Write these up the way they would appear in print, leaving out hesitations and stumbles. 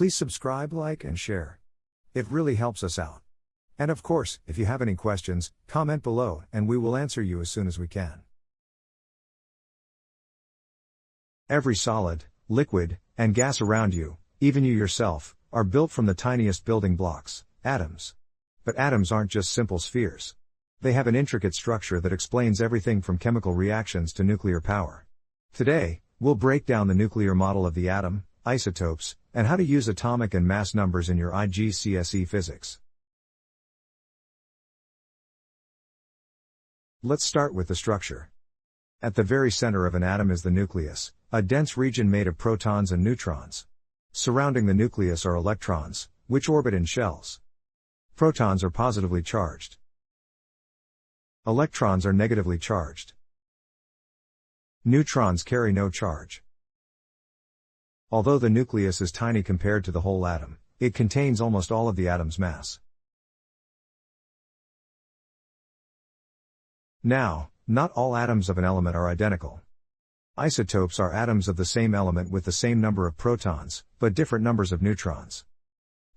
Please subscribe, like, and share. It really helps us out. And of course, if you have any questions, comment below and we will answer you as soon as we can. Every solid, liquid, and gas around you, even you yourself, are built from the tiniest building blocks, atoms. But atoms aren't just simple spheres. They have an intricate structure that explains everything from chemical reactions to nuclear power. Today, we'll break down the nuclear model of the atom, isotopes, and how to use atomic and mass numbers in your IGCSE Physics. Let's start with the structure. At the very center of an atom is the nucleus, a dense region made of protons and neutrons. Surrounding the nucleus are electrons, which orbit in shells. Protons are positively charged. Electrons are negatively charged. Neutrons carry no charge. Although the nucleus is tiny compared to the whole atom, it contains almost all of the atom's mass. Now, not all atoms of an element are identical. Isotopes are atoms of the same element with the same number of protons, but different numbers of neutrons.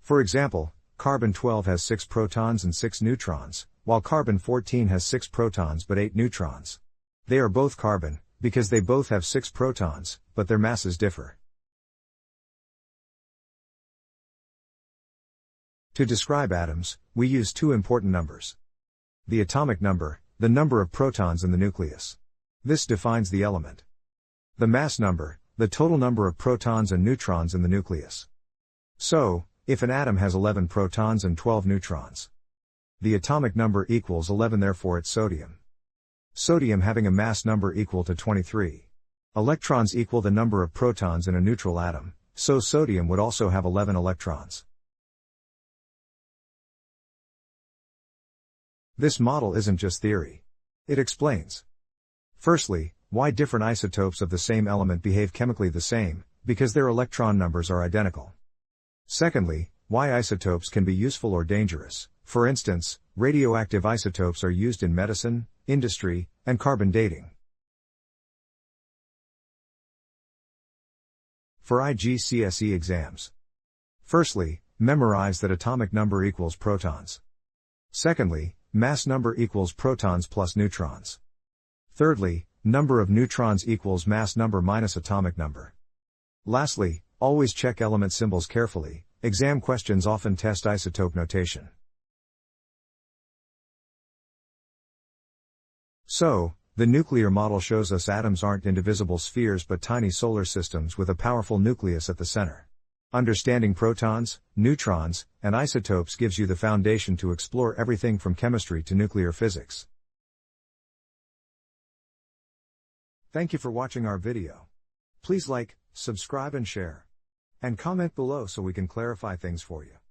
For example, carbon-12 has 6 protons and 6 neutrons, while carbon-14 has 6 protons but 8 neutrons. They are both carbon, because they both have 6 protons, but their masses differ. To describe atoms, we use two important numbers. The atomic number, the number of protons in the nucleus. This defines the element. The mass number, the total number of protons and neutrons in the nucleus. So, if an atom has 11 protons and 12 neutrons, the atomic number equals 11, therefore it's sodium. Sodium having a mass number equal to 23. Electrons equal the number of protons in a neutral atom, so sodium would also have 11 electrons. This model isn't just theory. It explains. Firstly, why different isotopes of the same element behave chemically the same, because their electron numbers are identical. Secondly, why isotopes can be useful or dangerous. For instance, radioactive isotopes are used in medicine, industry, and carbon dating. For IGCSE exams. Firstly, memorize that atomic number equals protons. Secondly, mass number equals protons plus neutrons. Thirdly, number of neutrons equals mass number minus atomic number. Lastly, always check element symbols carefully. Exam questions often test isotope notation. So, the nuclear model shows us atoms aren't indivisible spheres but tiny solar systems with a powerful nucleus at the center. Understanding protons, neutrons, and isotopes gives you the foundation to explore everything from chemistry to nuclear physics. Thank you for watching our video. Please like, subscribe and share. And comment below so we can clarify things for you.